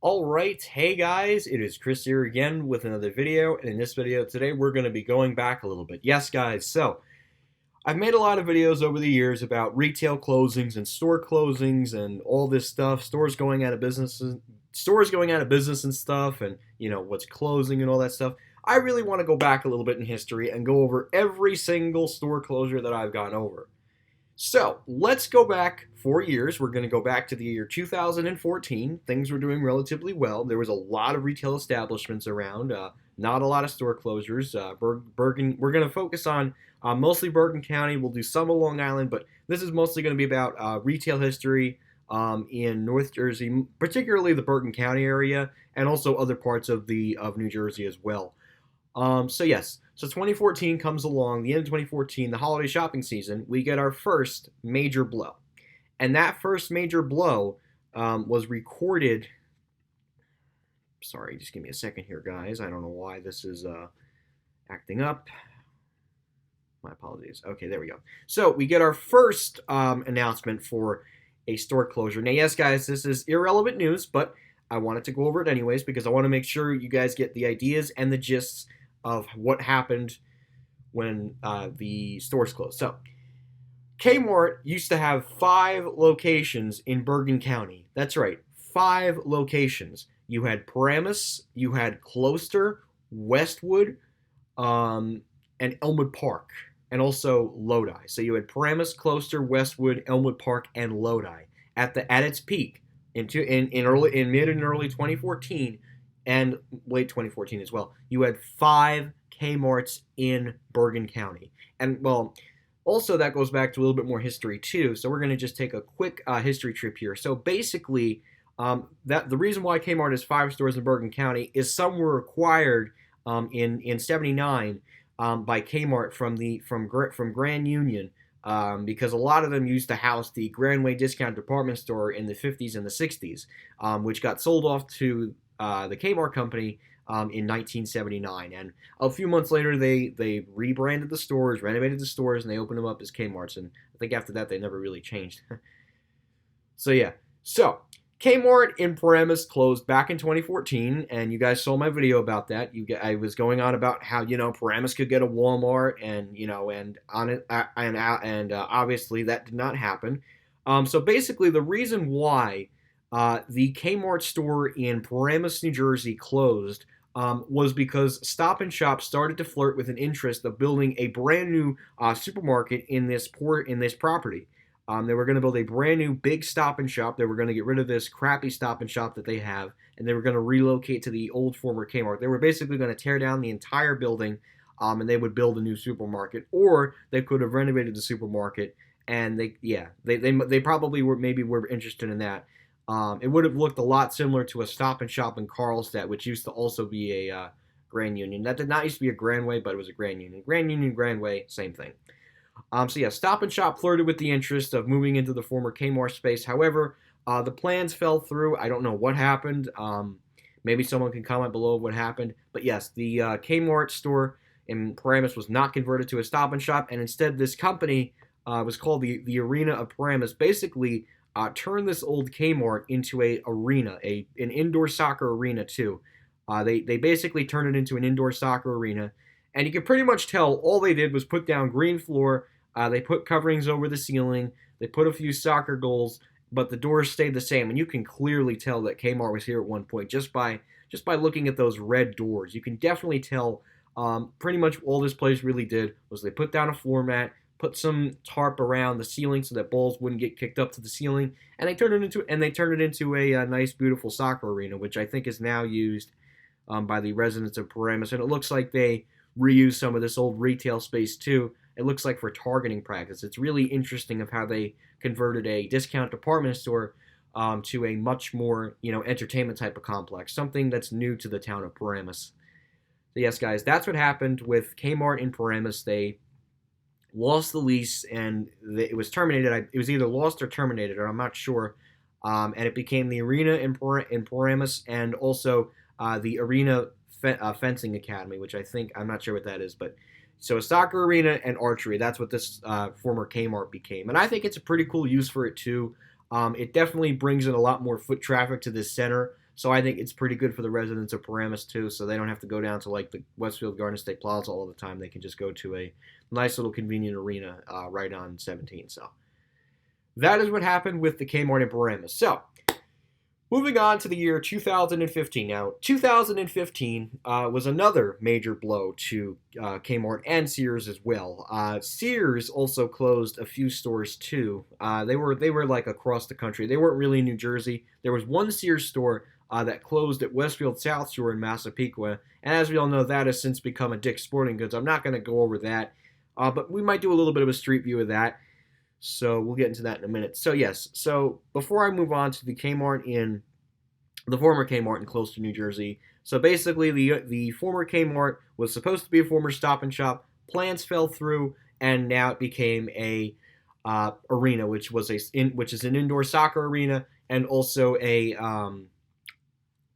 Alright, hey guys, it is Chris here again with another video, and in this video today we're going to be going back a little bit. Yes guys, so I've made a lot of videos over the years about retail closings and store closings and all this stuff, stores going out of business and stuff, and what's closing and all that stuff. I really want to go back a little bit in history and go over every single store closure that I've gone over. So let's go back 4 years. We're going to go back to the year 2014. Things were doing relatively well. There was a lot of retail establishments around, not a lot of store closures. We're going to focus on mostly Bergen County. We'll do some of Long Island, but this is mostly going to be about retail history in North Jersey, particularly the Bergen County area, and also other parts of New Jersey as well. So 2014 comes along, the end of 2014, the holiday shopping season, we get our first major blow. And that first major blow was recorded, sorry, just give me a second here, guys. I don't know why this is acting up. My apologies. Okay, there we go. So we get our first announcement for a store closure. Now, yes, guys, this is irrelevant news, but I wanted to go over it anyways because I want to make sure you guys get the ideas and the gists of what happened when the stores closed. So, Kmart used to have 5 locations in Bergen County. That's right, 5 locations. You had Paramus, you had Closter, Westwood, and Elmwood Park, and also Lodi. So you had Paramus, Closter, Westwood, Elmwood Park, and Lodi at its peak in mid and early 2014. And late 2014 as well. You had 5 Kmarts in Bergen County. And, well, also that goes back to a little bit more history, too. So we're going to just take a quick history trip here. So basically, the reason why Kmart has 5 stores in Bergen County is some were acquired in 79 by Kmart from Grand Union because a lot of them used to house the Grandway Discount Department Store in the 50s and the 60s, which got sold off to the Kmart company in 1979, and a few months later they rebranded the stores, renovated the stores, and they opened them up as Kmart's, and I think after that they never really changed. So Kmart in Paramus closed back in 2014, and you guys saw my video about that. I was going on about how Paramus could get a Walmart, and obviously that did not happen. So basically the reason why the Kmart store in Paramus, New Jersey closed was because Stop and Shop started to flirt with an interest of building a brand new supermarket in this property. They were going to build a brand new big Stop and Shop. They were going to get rid of this crappy Stop and Shop that they have, and they were going to relocate to the old former Kmart. They were basically going to tear down the entire building, and they would build a new supermarket, or they could have renovated the supermarket. And they probably were interested in that. It would have looked a lot similar to a Stop and Shop in Carlstadt, which used to also be a Grand Union. That did not used to be a Grandway, but it was a Grand Union. Grand Union, Grandway, same thing. Stop and Shop flirted with the interest of moving into the former Kmart space. However, the plans fell through. I don't know what happened. Maybe someone can comment below what happened. But yes, the Kmart store in Paramus was not converted to a Stop and Shop, and instead this company was called the Arena of Paramus. Basically, turned this old Kmart into an indoor soccer arena too. They basically turned it into an indoor soccer arena, and you can pretty much tell all they did was put down green floor. They put coverings over the ceiling. They put a few soccer goals, but the doors stayed the same, and you can clearly tell that Kmart was here at one point just by looking at those red doors. You can definitely tell. Pretty much all this place really did was they put down a floor mat, put some tarp around the ceiling so that balls wouldn't get kicked up to the ceiling, and they turned it into a nice, beautiful soccer arena, which I think is now used by the residents of Paramus. And it looks like they reused some of this old retail space too. It looks like for targeting practice. It's really interesting of how they converted a discount department store to a much more entertainment type of complex, something that's new to the town of Paramus. So yes, guys, that's what happened with Kmart in Paramus. They lost the lease, and it was terminated. It was either lost or terminated, or I'm not sure. And it became the Arena in Paramus, and also the Arena Fencing Academy, which I'm not sure what that is, but so a soccer arena and archery. That's what this former Kmart became, and I think it's a pretty cool use for it too. It definitely brings in a lot more foot traffic to this center. So I think it's pretty good for the residents of Paramus too, so they don't have to go down to like the Westfield Garden State Plaza all the time. They can just go to a nice little convenient arena right on 17. So that is what happened with the Kmart in Paramus. So moving on to the year 2015. Now, 2015 was another major blow to Kmart and Sears as well. Sears also closed a few stores too. They were like across the country. They weren't really in New Jersey. There was one Sears store that closed at Westfield South Shore in Massapequa, and as we all know, that has since become a Dick's Sporting Goods. I'm not going to go over that, but we might do a little bit of a street view of that. So we'll get into that in a minute. So yes, so before I move on to the former Kmart in Closter, New Jersey. So basically, the former Kmart was supposed to be a former Stop and Shop. Plans fell through, and now it became a arena, which is an indoor soccer arena and also a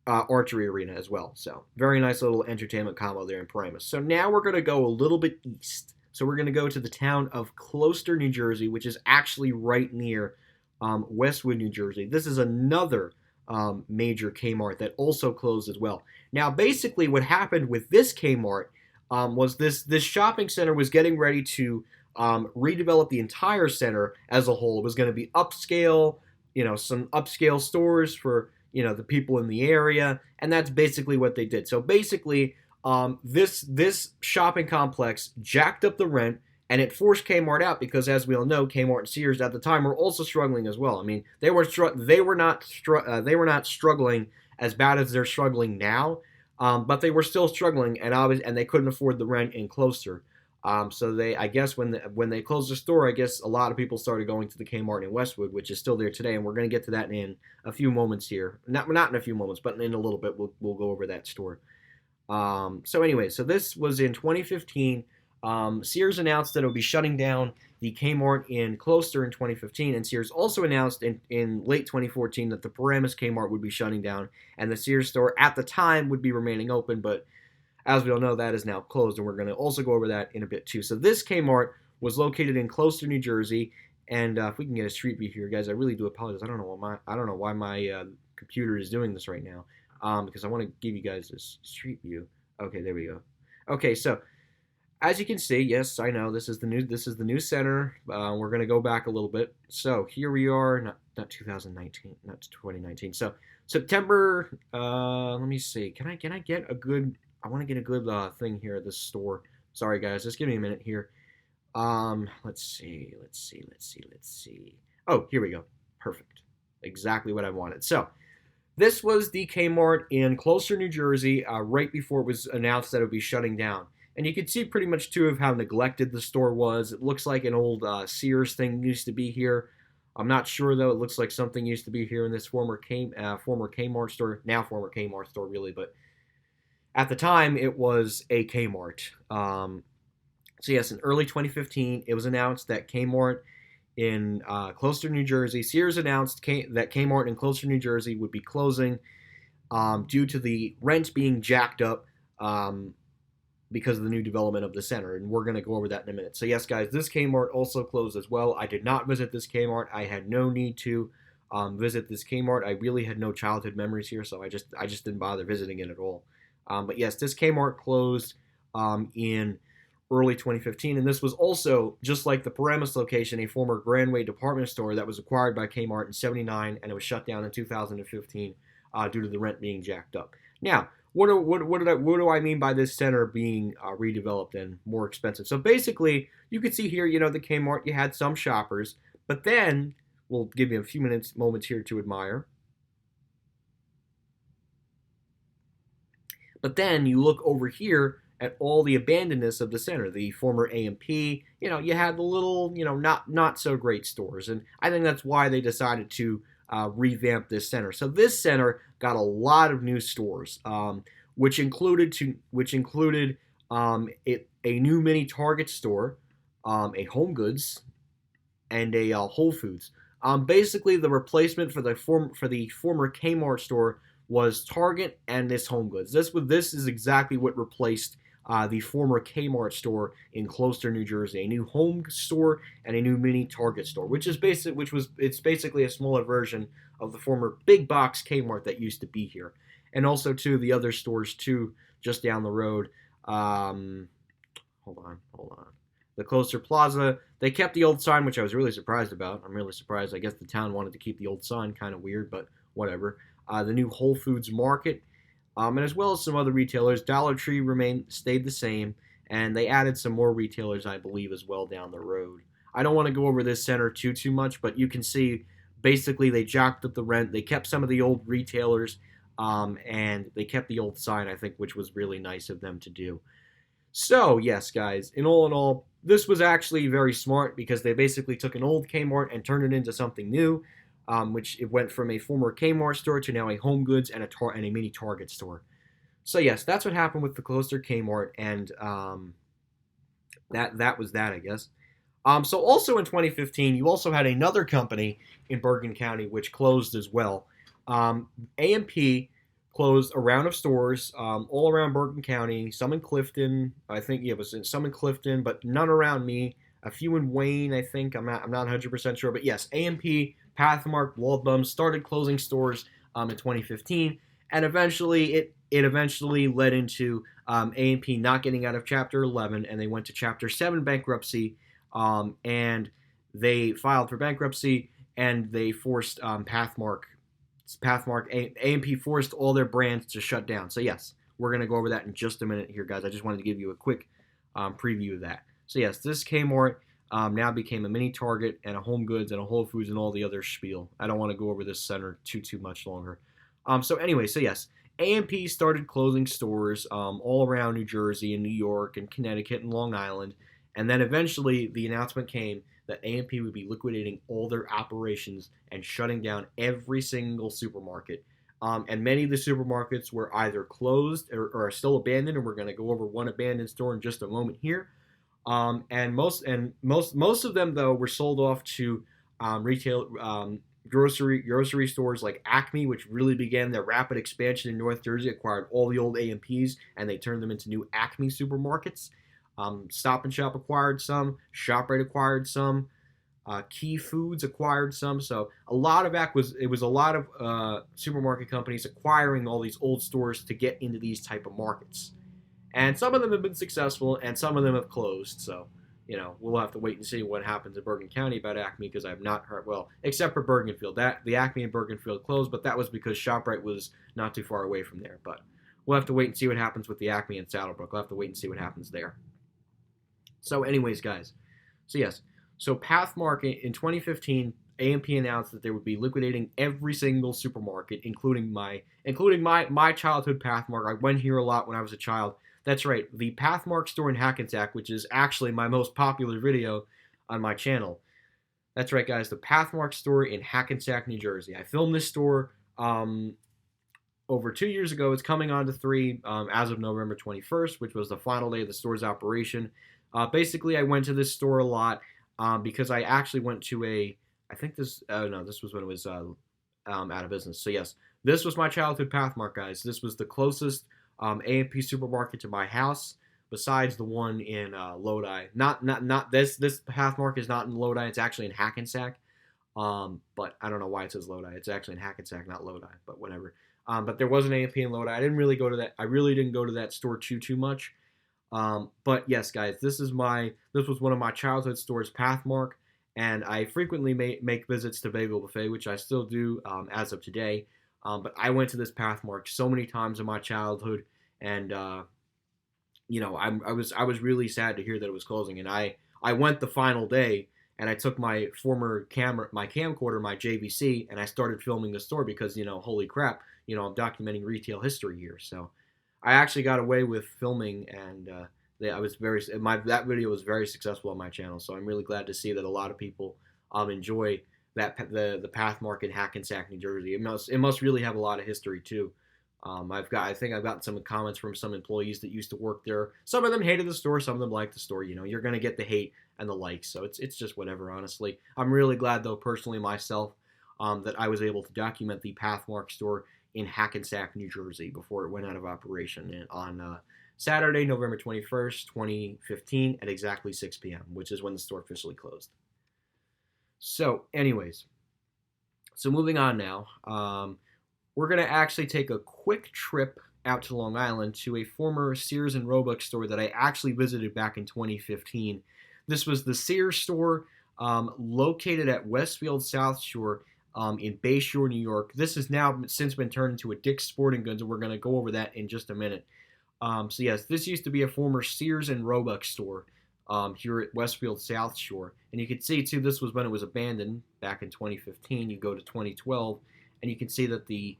archery arena as well. So very nice little entertainment combo there in Paramus. So now we're going to go a little bit east. So we're going to go to the town of Closter, New Jersey, which is actually right near Westwood, New Jersey. This is another major Kmart that also closed as well. Now, basically, what happened with this Kmart was this shopping center was getting ready to redevelop the entire center as a whole. It was going to be upscale, some upscale stores for the people in the area, and that's basically what they did. So basically, this shopping complex jacked up the rent, and it forced Kmart out because, as we all know, Kmart and Sears at the time were also struggling as well. I mean, they were not struggling as bad as they're struggling now, but they were still struggling, and they couldn't afford the rent in Closter. So I guess when they closed the store, I guess a lot of people started going to the Kmart in Westwood, which is still there today, and we're going to get to that in a few moments here. Not in a few moments, but in a little bit, we'll go over that store. So anyway, so this was in 2015. Sears announced that it would be shutting down the Kmart in Closter in 2015, and Sears also announced in late 2014 that the Paramus Kmart would be shutting down, and the Sears store at the time would be remaining open, but as we all know, that is now closed, and we're going to also go over that in a bit too. So this Kmart was located in Closter, New Jersey, and if we can get a street view here, guys, I really do apologize. I don't know why my computer is doing this right now, because I want to give you guys this street view. Okay, there we go. Okay, so as you can see, yes, I know this is the new center. We're going to go back a little bit. So here we are, not 2019, not 2019. So September. Let me see. Can I get a good? I want to get a good thing here at this store. Sorry, guys, just give me a minute here. Let's see. Oh, here we go. Perfect. Exactly what I wanted. So this was the Kmart in Closter, New Jersey, right before it was announced that it would be shutting down. And you can see pretty much, too, of how neglected the store was. It looks like an old Sears thing used to be here. I'm not sure, though. It looks like something used to be here in this former Kmart store. Now former Kmart store, really. But at the time, it was a Kmart. So, yes, in early 2015, it was announced that Kmart in Closter, New Jersey, Sears announced that Kmart in Closter, New Jersey would be closing due to the rent being jacked up because of the new development of the center, and we're going to go over that in a minute. So yes, guys, this Kmart also closed as well. I did not visit this Kmart. I had no need to visit this Kmart. I really had no childhood memories here, so I just didn't bother visiting it at all. But yes, this Kmart closed in early 2015, and this was also, just like the Paramus location, a former Grandway department store that was acquired by Kmart in '79, and it was shut down in 2015 due to the rent being jacked up. Now, what do I mean by this center being redeveloped and more expensive? So basically, you can see here, the Kmart, you had some shoppers, but then, we'll give you a few moments here to admire. But then you look over here at all the abandonedness of the center, the former A&P, you had the little, not so great stores, and I think that's why they decided to revamp this center. So this center got a lot of new stores, which included a new mini Target store, a Home Goods, and a Whole Foods. Basically, the replacement for the former Kmart store was Target and this Home Goods. This is exactly what replaced the former Kmart store in Closter, New Jersey, a new home store and a new mini Target store, it's basically a smaller version of the former big box Kmart that used to be here, and also too the other stores too just down the road. Hold on. The Closter Plaza, they kept the old sign, which I was really surprised about. I'm really surprised. I guess the town wanted to keep the old sign, kind of weird, but whatever. The new Whole Foods Market, and as well as some other retailers. Dollar Tree stayed the same, and they added some more retailers, I believe, as well down the road. I don't want to go over this center too much, but you can see basically they jacked up the rent. They kept some of the old retailers, and they kept the old sign, I think, which was really nice of them to do. So, yes, guys, in all, this was actually very smart because they basically took an old Kmart and turned it into something new, which it went from a former Kmart store to now a Home Goods and a mini Target store. So, yes, that's what happened with the Closter Kmart, and that was that, I guess. So, also in 2015, you also had another company in Bergen County which closed as well. A&P closed a round of stores all around Bergen County, some in Clifton. I think it was some in Clifton, but none around me. A few in Wayne, I think. I'm not 100% sure, but yes, A&P, Pathmark, Waldbaum started closing stores in 2015, and eventually it eventually led into A&P not getting out of Chapter 11, and they went to Chapter 7 bankruptcy, and they filed for bankruptcy, and they forced Pathmark, A&P forced all their brands to shut down. So yes, we're going to go over that in just a minute here, guys. I just wanted to give you a quick preview of that. So yes, this Kmart now became a mini Target and a Home Goods and a Whole Foods and all the other spiel. I don't want to go over this center too much longer. So anyway, so yes, A&P started closing stores all around New Jersey and New York and Connecticut and Long Island, and then eventually the announcement came that A&P would be liquidating all their operations and shutting down every single supermarket. And many of the supermarkets were either closed or are still abandoned, and we're going to go over one abandoned store in just a moment here. And most of them though were sold off to retail grocery stores like Acme, which really began their rapid expansion in North Jersey, acquired all the old A&Ps and they turned them into new Acme supermarkets. Stop and Shop acquired some. ShopRite acquired some. Key Foods acquired some. So it was a lot of supermarket companies acquiring all these old stores to get into these type of markets. And some of them have been successful, and some of them have closed. So, we'll have to wait and see what happens in Bergen County about Acme, because I've not heard, well, except for Bergenfield. The Acme and Bergenfield closed, but that was because ShopRite was not too far away from there. But we'll have to wait and see what happens with the Acme and Saddlebrook. We'll have to wait and see what happens there. So anyways, guys. So yes. So Pathmark in 2015, A&P announced that they would be liquidating every single supermarket, including my childhood Pathmark. I went here a lot when I was a child. That's right, the Pathmark store in Hackensack, which is actually my most popular video on my channel. That's right, guys, the Pathmark store in Hackensack, New Jersey. I filmed this store over 2 years ago. It's coming on to 3 as of November 21st, which was the final day of the store's operation. Basically, I went to this store a lot because I actually went to this was when it was out of business. So yes, this was my childhood Pathmark, guys. This was the closest A&P supermarket to my house, besides the one in Lodi. Not this Pathmark is not in Lodi. It's actually in Hackensack. But I don't know why it says Lodi. It's actually in Hackensack, not Lodi. But whatever. But there was an A&P in Lodi. I really didn't go to that store too much. But yes, guys, this was one of my childhood stores, Pathmark, and I frequently make visits to Bagel Buffet, which I still do as of today. But I went to this Pathmark so many times in my childhood, and I was really sad to hear that it was closing. And I went the final day, and I took my former camcorder, my JVC, and I started filming the store because holy crap, I'm documenting retail history here. So I actually got away with filming, and that video was very successful on my channel. So I'm really glad to see that a lot of people enjoy the Pathmark in Hackensack, New Jersey. It must really have a lot of history too. I think I've gotten some comments from some employees that used to work there. Some of them hated the store, some of them liked the store. You're gonna get the hate and the likes, so it's just whatever. Honestly, I'm really glad though, personally myself, that I was able to document the Pathmark store in Hackensack, New Jersey, before it went out of operation on Saturday, November 21st, 2015, at exactly 6 p.m., which is when the store officially closed. So, anyways, so moving on now, we're going to actually take a quick trip out to Long Island to a former Sears and Roebuck store that I actually visited back in 2015. This was the Sears store located at Westfield South Shore in Bay Shore, New York. This has now since been turned into a Dick's Sporting Goods, and we're going to go over that in just a minute. So yes, this used to be a former Sears and Roebuck store here at Westfield South Shore. And you can see, too, this was when it was abandoned back in 2015. You go to 2012, and you can see that the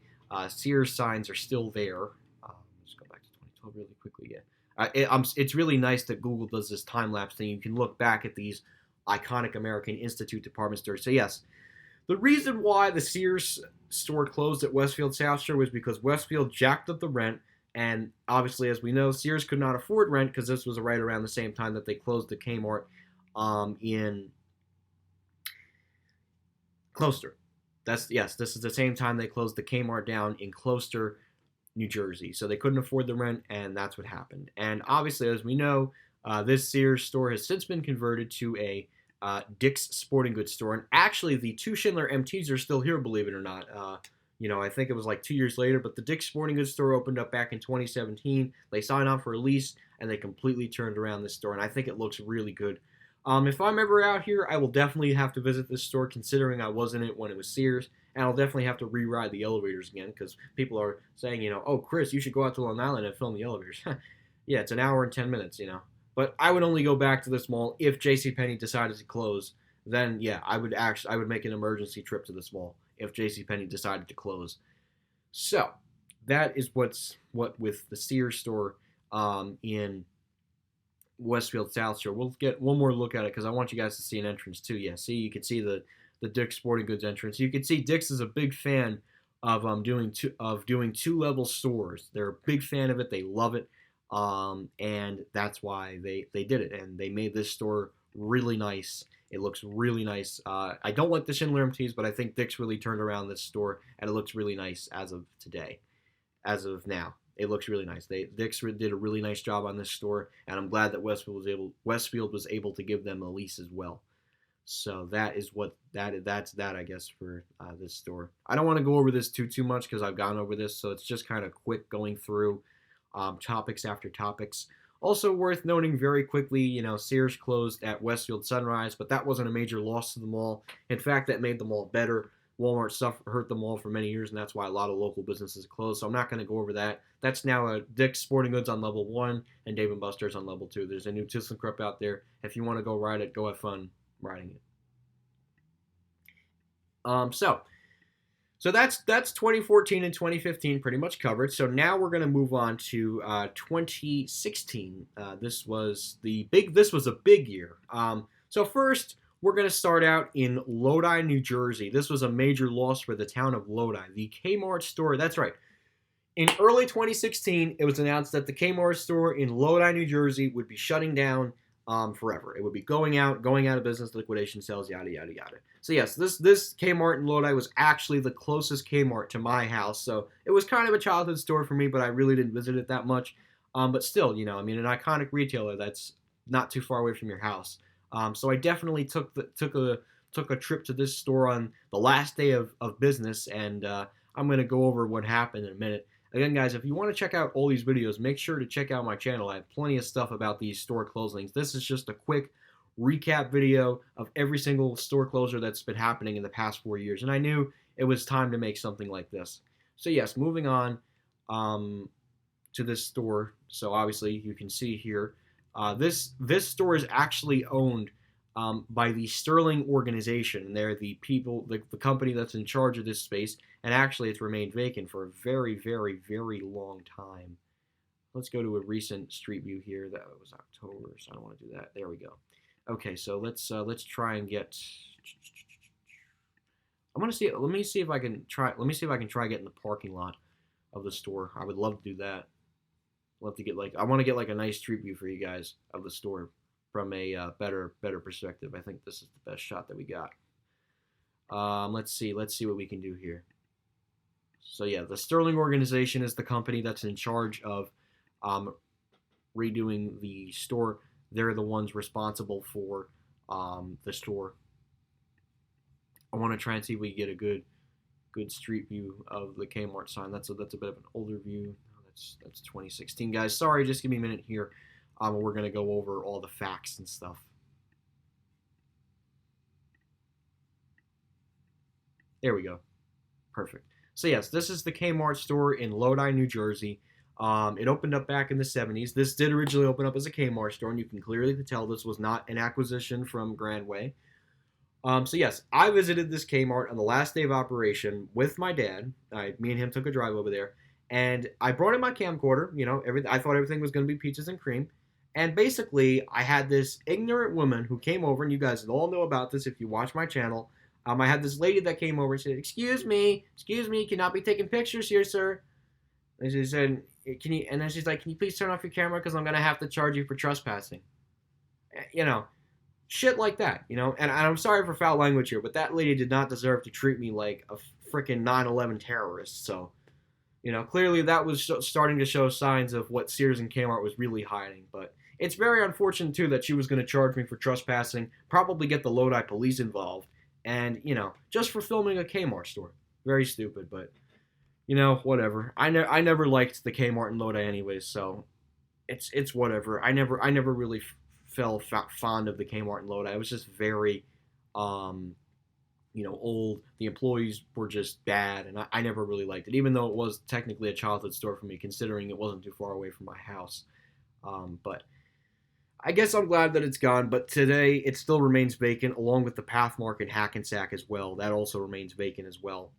Sears signs are still there. Let's go back to 2012 really quickly. Yeah, it's really nice that Google does this time-lapse thing. You can look back at these iconic American Institute department stores. So yes, the reason why the Sears store closed at Westfield South Shore was because Westfield jacked up the rent. And obviously, as we know, Sears could not afford rent because this was right around the same time that they closed the Kmart in Closter. This is the same time they closed the Kmart down in Closter, New Jersey. So they couldn't afford the rent, and that's what happened. And obviously, as we know, this Sears store has since been converted to a Dick's Sporting Goods store. And actually, the two Schindler MTs are still here, believe it or not. I think it was like 2 years later, but the Dick's Sporting Goods store opened up back in 2017. They signed on for a lease, and they completely turned around this store, and I think it looks really good. If I'm ever out here, I will definitely have to visit this store, considering I was in it when it was Sears, and I'll definitely have to re-ride the elevators again, because people are saying, oh, Chris, you should go out to Long Island and film the elevators. Yeah, it's an hour and 10 minutes, But I would only go back to this mall if JCPenney decided to close. Then, yeah, I would make an emergency trip to this mall if JCPenney decided to close. So, that is what with the Sears store in Westfield South Shore. We'll get one more look at it because I want you guys to see an entrance too. Yeah, see, you can see the Dick's Sporting Goods entrance. You can see Dick's is a big fan of doing two-level stores. They're a big fan of it. They love it, and that's why they did it. And they made this store really nice. It looks really nice. I don't like the Schindler MTs, but I think Dick's really turned around this store, and it looks really nice as of today. As of now, it looks really nice. Dick's did a really nice job on this store, and I'm glad that Westfield was able to give them a lease as well. So that's that I guess for this store. I don't want to go over this too much because I've gone over this, so it's just kind of quick going through topics after topics. Also worth noting very quickly, Sears closed at Westfield Sunrise, but that wasn't a major loss to the mall. In fact, that made the mall better. Walmart hurt the mall for many years, and that's why a lot of local businesses closed, so I'm not going to go over that. That's now a Dick's Sporting Goods on level 1 and Dave & Buster's on level 2. There's a new ThyssenKrupp out there. If you want to go ride it, go have fun riding it. So that's 2014 and 2015 pretty much covered. So now we're going to move on to 2016. This was a big year. So first, we're going to start out in Lodi, New Jersey. This was a major loss for the town of Lodi. The Kmart store, that's right. In early 2016, it was announced that the Kmart store in Lodi, New Jersey would be shutting down forever. It would be going out of business, liquidation sales, yada, yada, yada. So yes, this Kmart in Lodi was actually the closest Kmart to my house. So it was kind of a childhood store for me, but I really didn't visit it that much. But still, an iconic retailer that's not too far away from your house. So I definitely took a trip to this store on the last day of business, and I'm going to go over what happened in a minute. Again, guys, if you want to check out all these videos, make sure to check out my channel. I have plenty of stuff about these store closings. This is just a quick recap video of every single store closure that's been happening in the past 4 years, and I knew it was time to make something like this. So yes, moving on to this store. So obviously you can see here, this store is actually owned by the Sterling organization. They're the people, the company that's in charge of this space, and actually it's remained vacant for a very, very, very long time. Let's go to a recent street view here. That was October, so I don't want to do that. There we go. Okay, so let's try and get. I want to see. Let me see if I can try getting the parking lot of the store. I would love to do that. Love to get I want to get a nice street view for you guys of the store from a better perspective. I think this is the best shot that we got. Let's see what we can do here. So yeah, the Sterling organization is the company that's in charge of redoing the store. They're the ones responsible for the store. I want to try and see if we get a good street view of the Kmart sign. That's a bit of an older view. That's 2016, guys. Sorry, just give me a minute here. We're gonna go over all the facts and stuff. There we go. Perfect. So yes, this is the Kmart store in Lodi, New Jersey. It opened up back in the 70s. This did originally open up as a Kmart store, and you can clearly tell this was not an acquisition from Grandway. So yes, I visited this Kmart on the last day of operation with my dad. Me and him took a drive over there, and I brought in my camcorder. I thought everything was going to be peaches and cream. And basically, I had this ignorant woman who came over, and you guys all know about this if you watch my channel. I had this lady that came over and said, excuse me, cannot be taking pictures here, sir. And she said, and then she's like, can you please turn off your camera because I'm going to have to charge you for trespassing. Shit like that, And I'm sorry for foul language here, but that lady did not deserve to treat me like a freaking 9/11 terrorist. So, clearly that was starting to show signs of what Sears and Kmart was really hiding. But it's very unfortunate, too, that she was going to charge me for trespassing, probably get the Lodi police involved, and, just for filming a Kmart store. Very stupid, but, whatever. I never liked the Kmart in Lodi anyways, so it's whatever. I never really felt fond of the Kmart in Lodi. It was just very, old. The employees were just bad, and I never really liked it, even though it was technically a childhood store for me, considering it wasn't too far away from my house. But I guess I'm glad that it's gone, but today it still remains vacant, along with the Pathmark in Hackensack as well. That also remains vacant as well.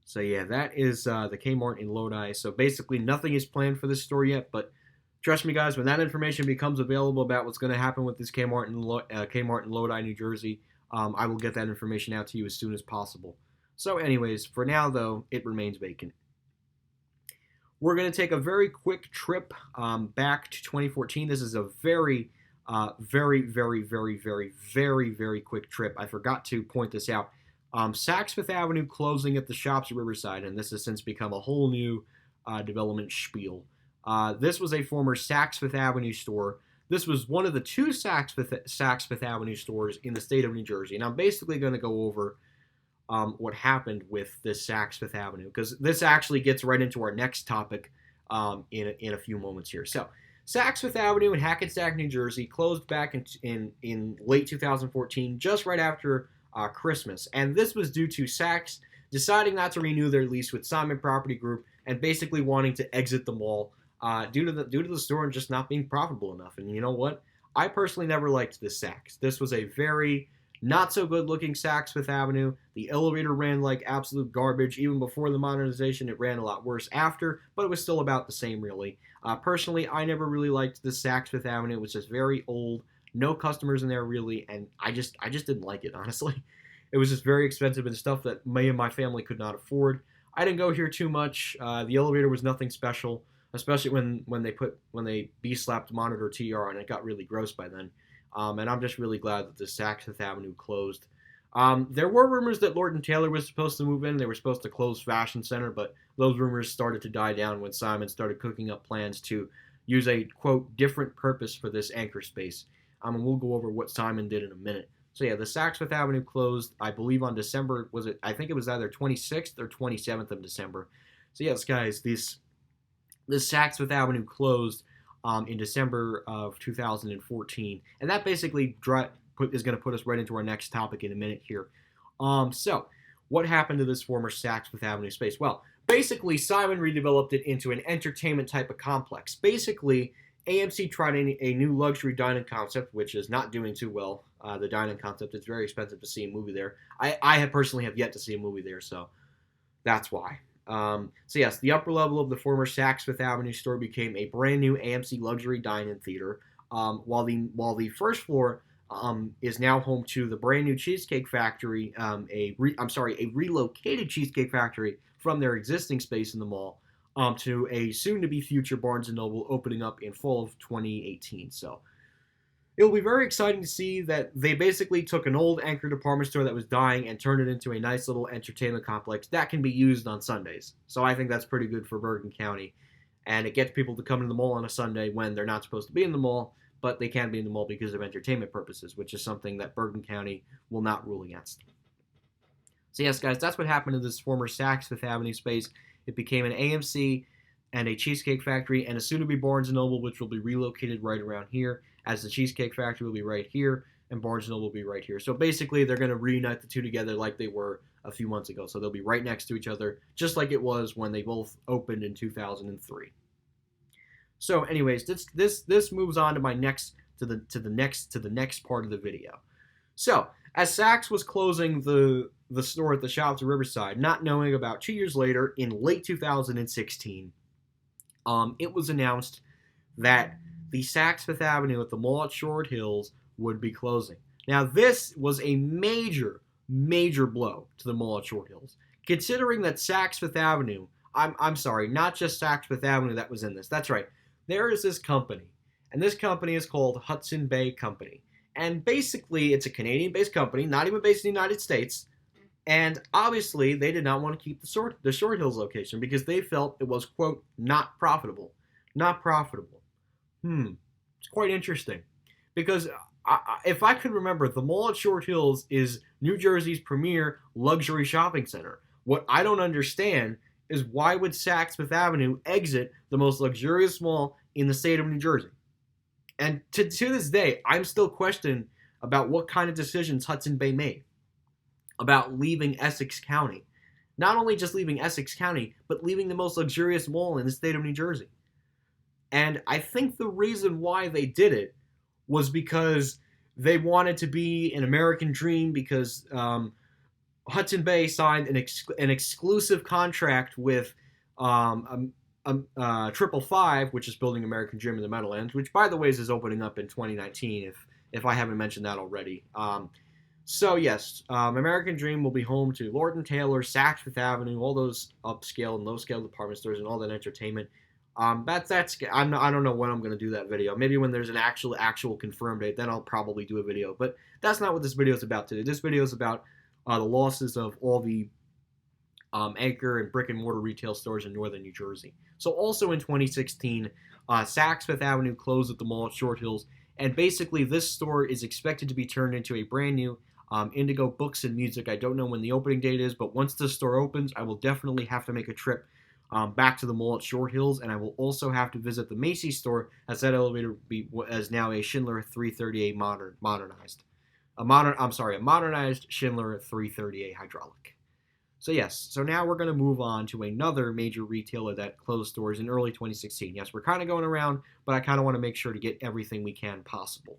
So yeah, that is the Kmart in Lodi. So basically nothing is planned for this store yet, but trust me, guys, when that information becomes available about what's going to happen with this Kmart in Lodi, New Jersey, I will get that information out to you as soon as possible. So anyways, for now, though, it remains vacant. We're going to take a very quick trip back to 2014. This is a very, very, very, very, very, very, very quick trip. I forgot to point this out. Saks Fifth Avenue closing at the shops at Riverside, and this has since become a whole new development spiel. This was a former Saks Fifth Avenue store. This was one of the two Saks Fifth Avenue stores in the state of New Jersey, and I'm basically going to go over what happened with this Saks Fifth Avenue, because this actually gets right into our next topic in a few moments here. So, Saks Fifth Avenue in Hackensack, New Jersey, closed back in late 2014, just right after Christmas, and this was due to Saks deciding not to renew their lease with Simon Property Group and basically wanting to exit the mall due to the store just not being profitable enough. And you know what? I personally never liked this Saks. This was a very not so good looking Saks Fifth Avenue. The elevator ran like absolute garbage. Even before the modernization, it ran a lot worse after, but it was still about the same, really. Personally, I never really liked this Saks Fifth Avenue. It was just very old, no customers in there really, and I just didn't like it, honestly. It was just very expensive and stuff that me and my family could not afford. I didn't go here too much. The elevator was nothing special, especially when they B-slapped Monitor TR, and it got really gross by then. And I'm just really glad that the Saks Fifth Avenue closed. There were rumors that Lord & Taylor was supposed to move in. They were supposed to close Fashion Center, but those rumors started to die down when Simon started cooking up plans to use a, quote, different purpose for this anchor space. And we'll go over what Simon did in a minute. So yeah, the Saks Fifth Avenue closed, I believe, on December, I think it was either 26th or 27th of December. So yes, guys, this Saks Fifth Avenue closed in December of 2014. And that basically is going to put us right into our next topic in a minute here. So, what happened to this former Saks Fifth Avenue space? Well, basically, Simon redeveloped it into an entertainment type of complex. Basically, AMC tried a new luxury dining concept, which is not doing too well. The dining concept, it's very expensive to see a movie there. I personally have yet to see a movie there, so that's why. So yes, the upper level of the former Saks Fifth Avenue store became a brand new AMC luxury dine-in theater, while the first floor is now home to the brand new Cheesecake Factory, a relocated Cheesecake Factory from their existing space in the mall, to a soon-to-be future Barnes & Noble opening up in fall of 2018. So it'll be very exciting to see that they basically took an old anchor department store that was dying and turned it into a nice little entertainment complex that can be used on Sundays. So I think that's pretty good for Bergen County. and it gets people to come to the mall on a Sunday when they're not supposed to be in the mall, but they can be in the mall because of entertainment purposes, which is something that Bergen County will not rule against. So yes, guys, that's what happened to this former Saks Fifth Avenue space. It became an AMC and a Cheesecake Factory and a soon-to-be Barnes & Noble, which will be relocated right around here, as the Cheesecake Factory will be right here, and Barnes & Noble will be right here. So basically, they're going to reunite the two together like they were a few months ago. So they'll be right next to each other, just like it was when they both opened in 2003. So anyways, this moves on to my next next part of the video. So as Saks was closing the store at the shops at Riverside, not knowing about 2 years later, in late 2016, it was announced that the Saks Fifth Avenue at the mall at Short Hills would be closing. Now, this was a major blow to the mall at Short Hills, considering that Saks Fifth Avenue, I'm sorry, not just Saks Fifth Avenue that was in this. That's right. There is this company, and this company is called Hudson Bay Company. And basically, it's a Canadian-based company, not even based in the United States. And obviously, they did not want to keep the Short Hills location because they felt it was, quote, not profitable. Not profitable. It's quite interesting. Because if I could remember, the mall at Short Hills is New Jersey's premier luxury shopping center. What I don't understand is why would Saks Fifth Avenue exit the most luxurious mall in the state of New Jersey? And to this day, I'm still questioning about what kind of decisions Hudson Bay made about leaving Essex County. Not only just leaving Essex County, but leaving the most luxurious mall in the state of New Jersey. And I think the reason why they did it was because they wanted to be an American dream, because Hudson Bay signed an exclusive contract with 555, which is building American Dream in the Meadowlands, which, by the way, is opening up in 2019, if I haven't mentioned that already. So yes, American Dream will be home to Lord & Taylor, Saks Fifth Avenue, all those upscale and low-scale department stores and all that entertainment. I don't know when I'm going to do that video. Maybe when there's an actual confirmed date, then I'll probably do a video. But that's not what this video is about today. This video is about the losses of all the anchor and brick-and-mortar retail stores in northern New Jersey. So also in 2016, Saks Fifth Avenue closed at the mall at Short Hills, and basically this store is expected to be turned into a brand new Indigo Books and Music. I don't know when the opening date is, but once the store opens, I will definitely have to make a trip back to the mall at Short Hills, and I will also have to visit the Macy's store, as that elevator is now a Schindler 330A modernized. A modernized Schindler 330A hydraulic. So yes, so now we're going to move on to another major retailer that closed stores in early 2016. Yes, we're kind of going around, but I kind of want to make sure to get everything we can possible.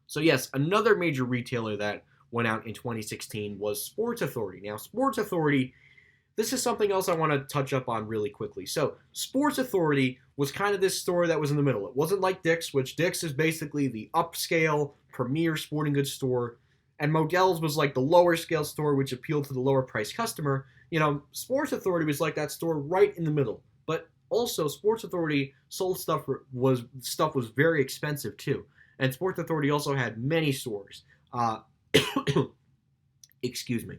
So yes, another major retailer that went out in 2016 was Sports Authority. Now, Sports Authority, this is something else I want to touch up on really quickly. So, Sports Authority was kind of this store that was in the middle. It wasn't like Dick's, which Dick's is basically the upscale, premier sporting goods store, and Modell's was like the lower scale store, which appealed to the lower price customer. You know, Sports Authority was like that store right in the middle. But also, Sports Authority sold stuff was very expensive too. And Sports Authority also had many stores. Excuse me.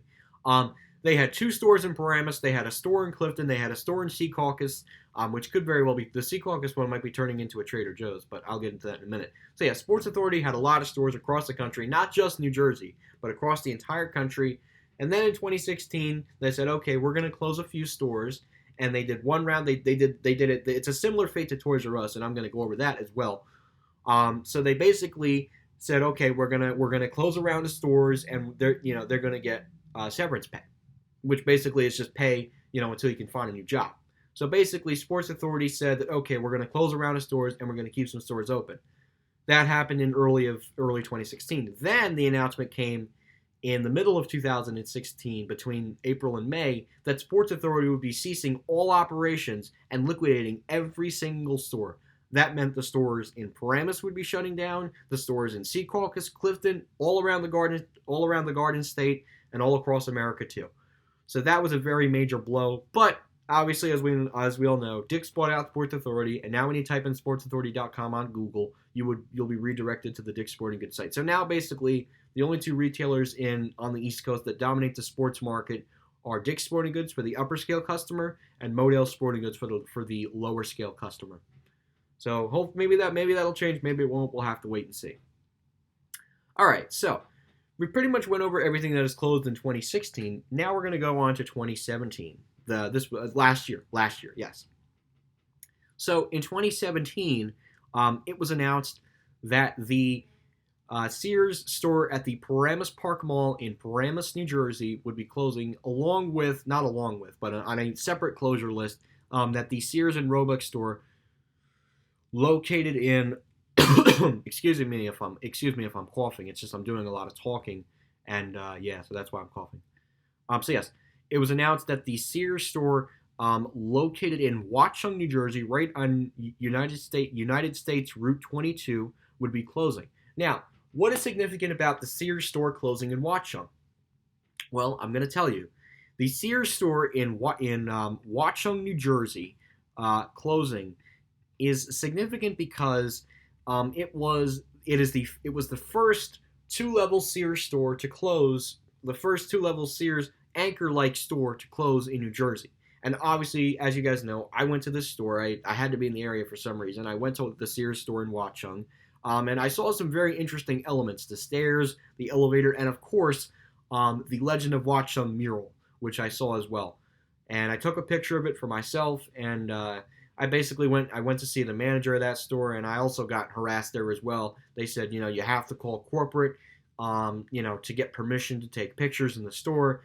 They had 2 stores in Paramus. They had a store in Clifton. They had a store in Secaucus, which could very well be, the Secaucus one might be turning into a Trader Joe's, but I'll get into that in a minute. So yeah, Sports Authority had a lot of stores across the country, not just New Jersey, but across the entire country. And then in 2016, they said, okay, we're going to close a few stores. And they did one round. They did it. It's a similar fate to Toys R Us, and I'm going to go over that as well. So they basically said, okay, we're gonna close a round of stores, and they're going to get severance pay, which basically is just pay, until you can find a new job. So basically, Sports Authority said that, okay, we're going to close a round of stores, and we're going to keep some stores open. That happened in early 2016. Then the announcement came in the middle of 2016, between April and May, that Sports Authority would be ceasing all operations and liquidating every single store. That meant the stores in Paramus would be shutting down, the stores in Secaucus, Clifton, all around the Garden State, and all across America too. So that was a very major blow. But obviously, as we all know, Dick's bought out Sports Authority, and now when you type in sportsauthority.com on Google, you'll be redirected to the Dick's Sporting Goods site. So now basically, the only 2 retailers on the East Coast that dominate the sports market are Dick's Sporting Goods for the upper scale customer and Modell Sporting Goods for the lower scale customer. So maybe that'll change, maybe it won't. We'll have to wait and see. All right, so we pretty much went over everything that is closed in 2016. Now we're going to go on to 2017. This was last year, yes. So in 2017, it was announced that the Sears store at the Paramus Park Mall in Paramus, New Jersey would be closing not along with, but on a separate closure list, that the Sears and Roebuck store located in excuse me if I'm coughing. It's just I'm doing a lot of talking, and so that's why I'm coughing. So yes, it was announced that the Sears store located in Watchung, New Jersey, right on United States Route 22, would be closing. Now, what is significant about the Sears store closing in Watchung? Well, I'm going to tell you. The Sears store in Watchung, New Jersey, closing is significant because it was the first two-level Sears store to close, the first two-level Sears anchor-like store to close in New Jersey. And obviously, as you guys know, I went to this store. I had to be in the area for some reason. I went to the Sears store in Watchung, and I saw some very interesting elements: the stairs, the elevator, and of course, the Legend of Watchung mural, which I saw as well. And I took a picture of it for myself, and I basically went to see the manager of that store, and I also got harassed there as well. They said, you have to call corporate, to get permission to take pictures in the store.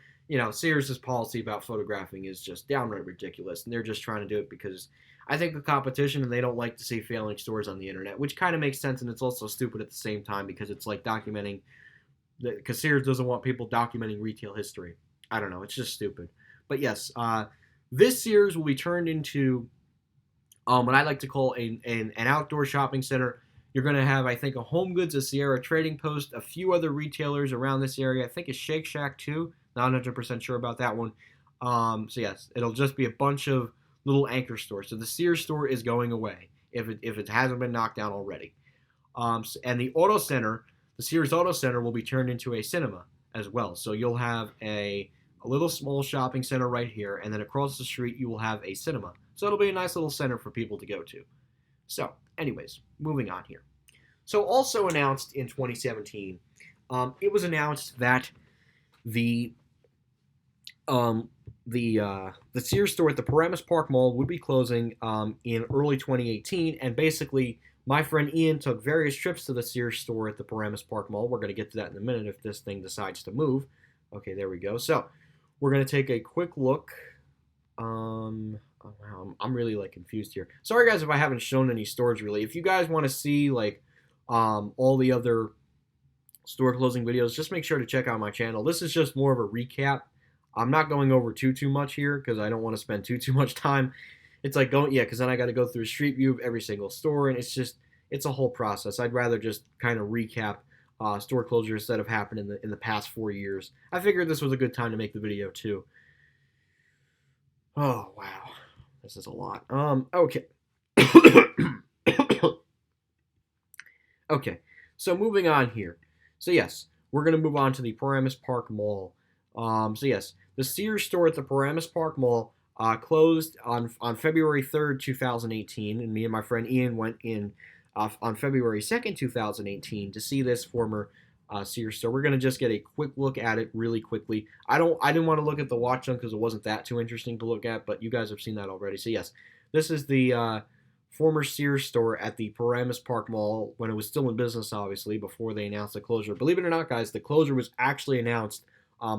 Sears' policy about photographing is just downright ridiculous, and they're just trying to do it because I think the competition, and they don't like to see failing stores on the internet, which kind of makes sense, and it's also stupid at the same time because it's like documenting, because Sears doesn't want people documenting retail history. I don't know, it's just stupid. But yes, this Sears will be turned into what I like to call an outdoor shopping center. You're going to have, I think, a Home Goods, a Sierra Trading Post, a few other retailers around this area. I think it's Shake Shack too. Not 100% sure about that one. So yes, it'll just be a bunch of little anchor stores. So the Sears store is going away if it hasn't been knocked down already. And the Auto Center, the Sears Auto Center, will be turned into a cinema as well. So you'll have a little small shopping center right here, and then across the street you will have a cinema. So it'll be a nice little center for people to go to. So, anyways, moving on here. So also announced in 2017, it was announced that the Sears store at the Paramus Park Mall would be closing in early 2018, and basically my friend Ian took various trips to the Sears store at the Paramus Park Mall. We're going to get to that in a minute if this thing decides to move. Okay, there we go. So we're going to take a quick look. Oh, wow, I'm really confused here. Sorry guys if I haven't shown any stores really. If you guys want to see all the other store closing videos, just make sure to check out my channel. This is just more of a recap. I'm not going over too much here because I don't want to spend too much time. It's like because then I got to go through a street view of every single store, and it's a whole process. I'd rather just kind of recap store closures that have happened in the past 4 years. I figured this was a good time to make the video too. Oh wow, this is a lot. Okay. Okay, so moving on here. So yes, we're going to move on to the Paramus Park Mall. So yes, the Sears store at the Paramus Park Mall closed on February 3rd, 2018, and me and my friend Ian went in on February 2nd, 2018 to see this former Sears store. We're going to just get a quick look at it really quickly. I didn't want to look at the watch them because it wasn't that too interesting to look at, but you guys have seen that already. So yes, this is the former Sears store at the Paramus Park Mall when it was still in business, obviously, before they announced the closure. Believe it or not, guys, the closure was actually announced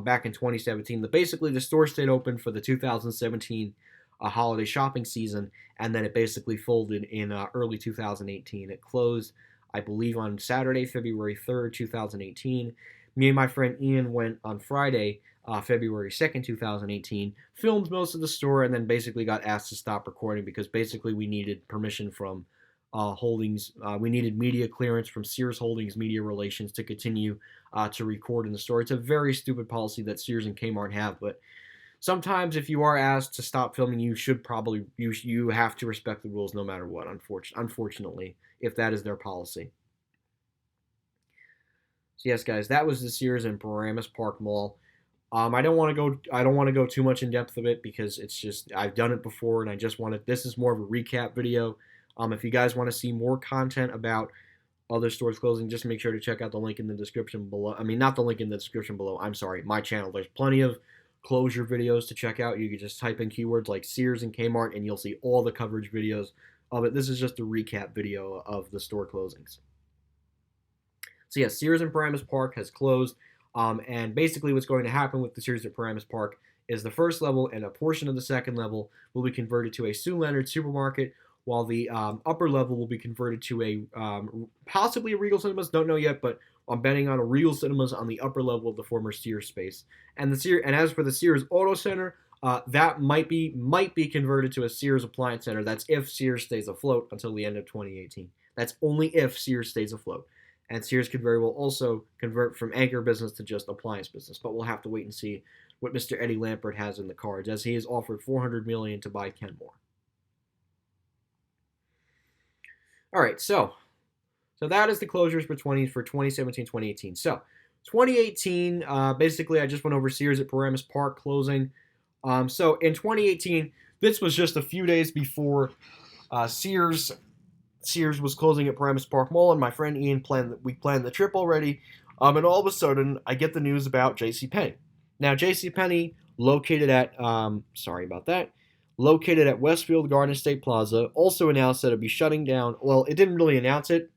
back in 2017. Basically, the store stayed open for the 2017 holiday shopping season, and then it basically folded in early 2018. It closed, I believe, on Saturday, February 3rd, 2018. Me and my friend Ian went on Friday, February 2nd, 2018, filmed most of the store, and then basically got asked to stop recording because basically we needed permission from Holdings. We needed media clearance from Sears Holdings Media Relations to continue to record in the store. It's a very stupid policy that Sears and Kmart have, but sometimes if you are asked to stop filming, you have to respect the rules no matter what, unfortunately, if that is their policy. So yes, guys, that was the Sears and Paramus Park Mall. I don't want to go. I don't want to go too much in depth of it because it's just I've done it before, and I just wanted. This is more of a recap video. If you guys want to see more content about other stores closing, just make sure to check out the link in the description below. I mean, not the link in the description below. I'm sorry, my channel. There's plenty of closure videos to check out. You can just type in keywords like Sears and Kmart, and you'll see all the coverage videos of it. This is just a recap video of the store closings. So yes, Sears and Paramus Park has closed, and basically what's going to happen with the Sears at Paramus Park is the first level and a portion of the second level will be converted to a Sue Leonard supermarket, while the upper level will be converted to a possibly a Regal Cinemas. Don't know yet, but I'm betting on a Regal Cinemas on the upper level of the former Sears space. And as for the Sears Auto Center, that might be converted to a Sears Appliance Center. That's if Sears stays afloat until the end of 2018. That's only if Sears stays afloat. And Sears could very well also convert from anchor business to just appliance business. But we'll have to wait and see what Mr. Eddie Lampert has in the cards, as he has offered $400 million to buy Kenmore. All right, so that is the closures for 2017, 2018. So 2018, basically, I just went over Sears at Paramus Park closing. So in 2018, this was just a few days before Sears was closing at Paramus Park Mall, and my friend Ian planned the trip already. And all of a sudden, I get the news about JCPenney. Now, JCPenney, located at located at Westfield Garden State Plaza, also announced that it'd be shutting down. Well, it didn't really announce it.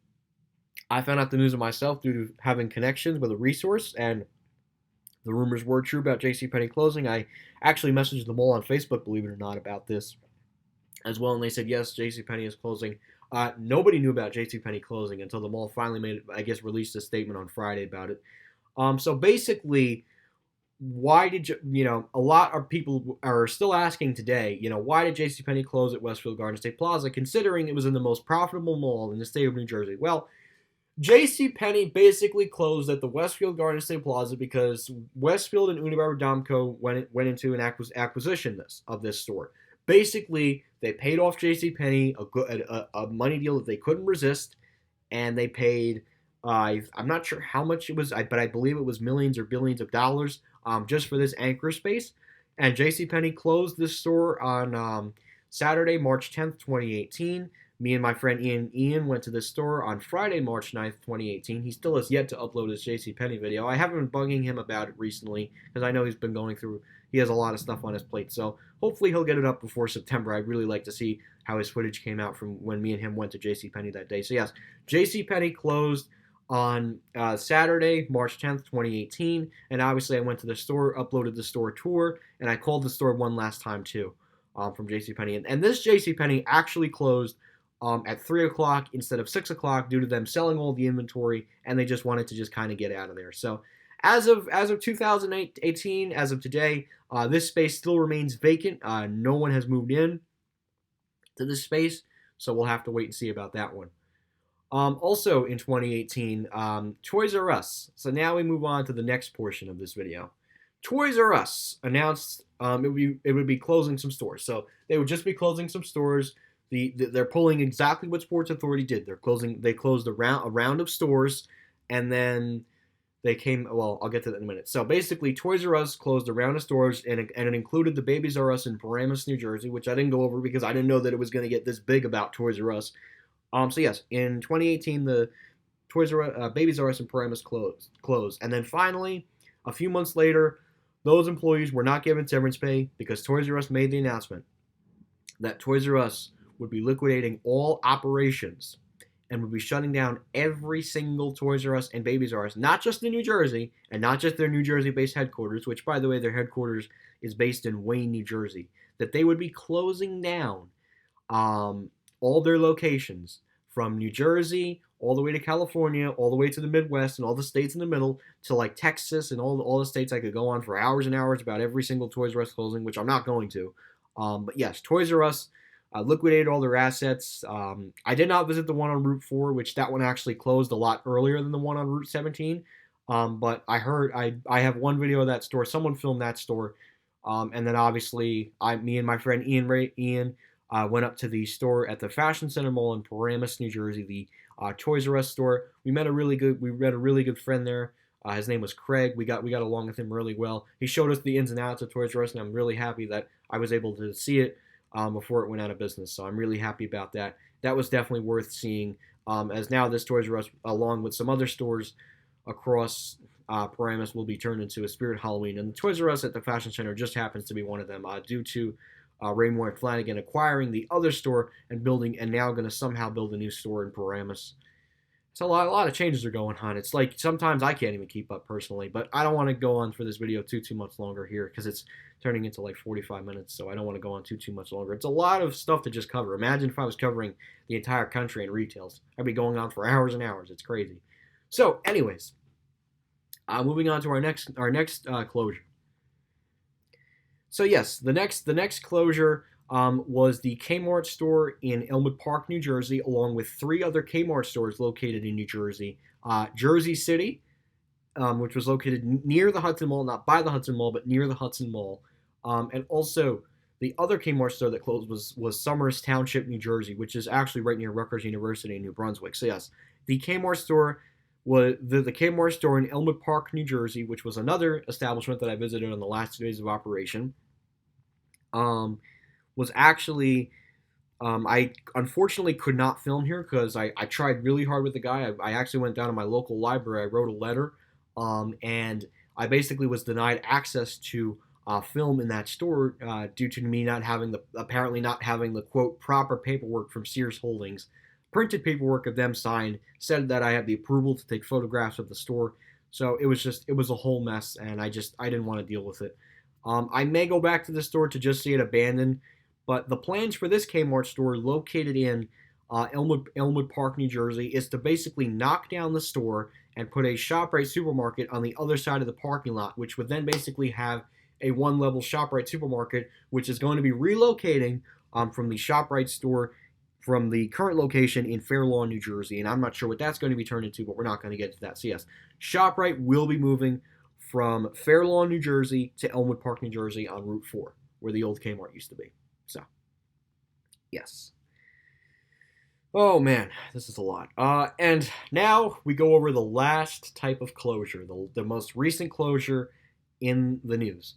I found out the news of myself due to having connections with a resource, and the rumors were true about JCPenney closing. I actually messaged them all on Facebook, believe it or not, about this as well, and they said, yes, JCPenney is closing. Nobody knew about JCPenney closing until the mall finally released a statement on Friday about it. So basically, why did a lot of people are still asking today, why did JCPenney close at Westfield Garden State Plaza, considering it was in the most profitable mall in the state of New Jersey? Well, JCPenney basically closed at the Westfield Garden State Plaza because Westfield and Unibail-Rodamco went into an acquisition of this store. Basically, they paid off JCPenney a money deal that they couldn't resist, and they paid, I'm not sure how much it was, but I believe it was millions or billions of dollars just for this anchor space. And JCPenney closed this store on Saturday, March 10th, 2018. Me and my friend Ian went to this store on Friday, March 9th, 2018. He still has yet to upload his JCPenney video. I haven't been bugging him about it recently because I know he's been going through, he has a lot of stuff on his plate. So hopefully he'll get it up before September. I'd really like to see how his footage came out from when me and him went to JCPenney that day. So yes, JCPenney closed on Saturday, March 10th, 2018. And obviously I went to the store, uploaded the store tour, and I called the store one last time too from JCPenney. And this JCPenney actually closed at 3 o'clock instead of 6 o'clock due to them selling all the inventory, and they just wanted to just kind of get out of there. So as of 2018, as of today, this space still remains vacant. No one has moved in to this space, so we'll have to wait and see about that one. Also in 2018, Toys R Us. So now we move on to the next portion of this video. Toys R Us announced it would be closing some stores. So they would just be closing some stores. They're pulling exactly what Sports Authority did. They closed a round of stores, and then they came. Well, I'll get to that in a minute. So basically, Toys R Us closed a round of stores, and it included the Babies R Us in Paramus, New Jersey, which I didn't go over because I didn't know that it was going to get this big about Toys R Us. So yes, in 2018, the Babies R Us in Paramus closed, and then finally, a few months later, those employees were not given severance pay because Toys R Us made the announcement that Toys R Us would be liquidating all operations and would be shutting down every single Toys R Us and Babies R Us, not just in New Jersey, and not just their New Jersey-based headquarters, which, by the way, their headquarters is based in Wayne, New Jersey, that they would be closing down all their locations from New Jersey all the way to California, all the way to the Midwest, and all the states in the middle, to like Texas and all the states. I could go on for hours and hours about every single Toys R Us closing, which I'm not going to. But yes, Toys R Us liquidated all their assets. I did not visit the one on Route 4, which that one actually closed a lot earlier than the one on Route 17. But I heard, I have one video of that store. Someone filmed that store. And then obviously, me and my friend Ian went up to the store at the Fashion Center Mall in Paramus, New Jersey, the Toys R Us store. We met a really good friend there. His name was Craig. We got along with him really well. He showed us the ins and outs of Toys R Us, and I'm really happy that I was able to see it before it went out of business. So I'm really happy about that. That was definitely worth seeing. As now this Toys R Us, along with some other stores across Paramus, will be turned into a Spirit Halloween. And the Toys R Us at the Fashion Center just happens to be one of them, due to Raymore and Flanagan acquiring the other store and now going to somehow build a new store in Paramus. So a lot of changes are going on. It's like sometimes I can't even keep up personally, but I don't want to go on for this video too much longer here because it's turning into like 45 minutes, so I don't want to go on too much longer. It's a lot of stuff to just cover. Imagine if I was covering the entire country in retails. I'd be going on for hours and hours. It's crazy. So, anyways, moving on to our next closure. So yes, the next closure was the Kmart store in Elmwood Park, New Jersey, along with 3 other Kmart stores located in New Jersey. Jersey City, which was located near the Hudson Mall, not by the Hudson Mall, but near the Hudson Mall. And also, the other Kmart store that closed was Somers Township, New Jersey, which is actually right near Rutgers University in New Brunswick. So yes, the Kmart store was the Kmart store in Elmwood Park, New Jersey, which was another establishment that I visited on the last 2 days of operation. Was actually, I unfortunately could not film here because I tried really hard with the guy. I actually went down to my local library. I wrote a letter, and I basically was denied access to film in that store due to me apparently not having the quote proper paperwork from Sears Holdings. Printed paperwork of them signed said that I had the approval to take photographs of the store. So it was a whole mess, and I didn't want to deal with it. I may go back to the store to just see it abandoned, but the plans for this Kmart store located in Elmwood Park, New Jersey, is to basically knock down the store and put a ShopRite supermarket on the other side of the parking lot, which would then basically have a one-level ShopRite supermarket, which is going to be relocating from the ShopRite store from the current location in Fair Lawn, New Jersey. And I'm not sure what that's going to be turned into, but we're not going to get to that. So yes, ShopRite will be moving from Fair Lawn, New Jersey to Elmwood Park, New Jersey on Route 4, where the old Kmart used to be. So, yes. Oh man, this is a lot. And now we go over the last type of closure, the most recent closure in the news.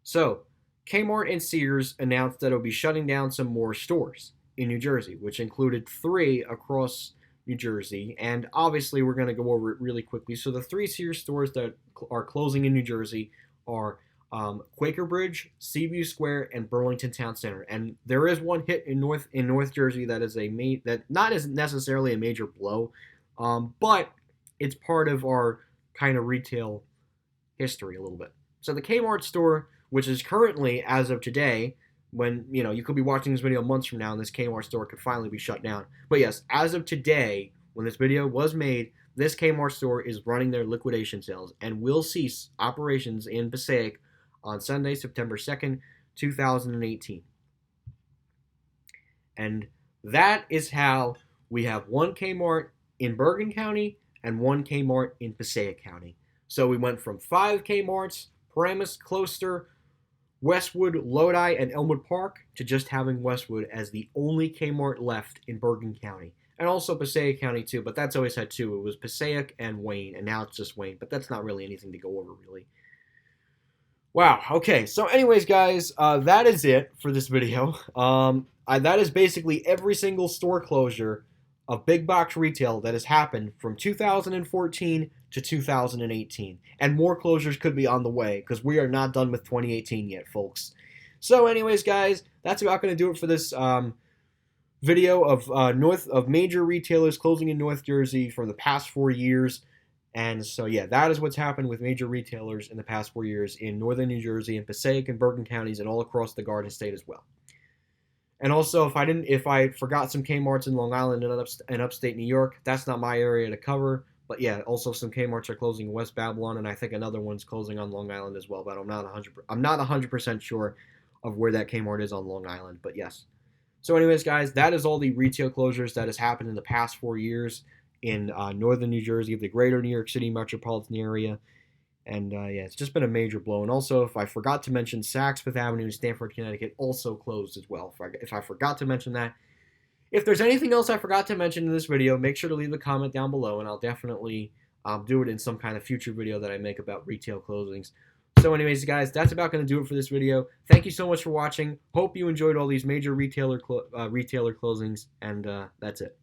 So, Kmart and Sears announced that it will be shutting down some more stores in New Jersey, which included 3 across New Jersey, and obviously we're going to go over it really quickly. So the 3 Sears stores that are closing in New Jersey are Quaker Bridge, Seaview Square, and Burlington Town Center. And there is one hit in North Jersey that is that not as necessarily a major blow, but it's part of our kind of retail history a little bit. So the Kmart store, which is currently, as of today, when, you could be watching this video months from now and this Kmart store could finally be shut down. But yes, as of today, when this video was made, this Kmart store is running their liquidation sales and will cease operations in Passaic on Sunday, September 2nd, 2018. And that is how we have one Kmart in Bergen County and one Kmart in Passaic County. So we went from 5 Kmarts, Paramus, Closter, Westwood, Lodi, and Elmwood Park, to just having Westwood as the only Kmart left in Bergen County. And also Passaic County too, but that's always had 2. It was Passaic and Wayne, and now it's just Wayne, but that's not really anything to go over, really. Wow, okay, so anyways, guys, that is it for this video. That is basically every single store closure of big box retail that has happened from 2014 to 2018. And more closures could be on the way, because we are not done with 2018 yet, folks. So anyways, guys, that's about going to do it for this video of major retailers closing in North Jersey for the past 4 years. And so, yeah, that is what's happened with major retailers in the past 4 years in northern New Jersey and Passaic and Bergen counties and all across the Garden State as well. And also, if I forgot some Kmarts in Long Island and upstate New York, that's not my area to cover. But yeah, also some Kmarts are closing in West Babylon, and I think another one's closing on Long Island as well. But I'm not 100% sure of where that Kmart is on Long Island. But yes. So anyways, guys, that is all the retail closures that has happened in the past 4 years in northern New Jersey, the greater New York City metropolitan area. And yeah, it's just been a major blow. And also, if I forgot to mention, Saks Fifth Avenue in Stamford, Connecticut also closed as well. If I forgot to mention that. If there's anything else I forgot to mention in this video, make sure to leave a comment down below, and I'll definitely I'll do it in some kind of future video that I make about retail closings. So anyways, guys, that's about going to do it for this video. Thank you so much for watching. Hope you enjoyed all these major retailer closings, and that's it.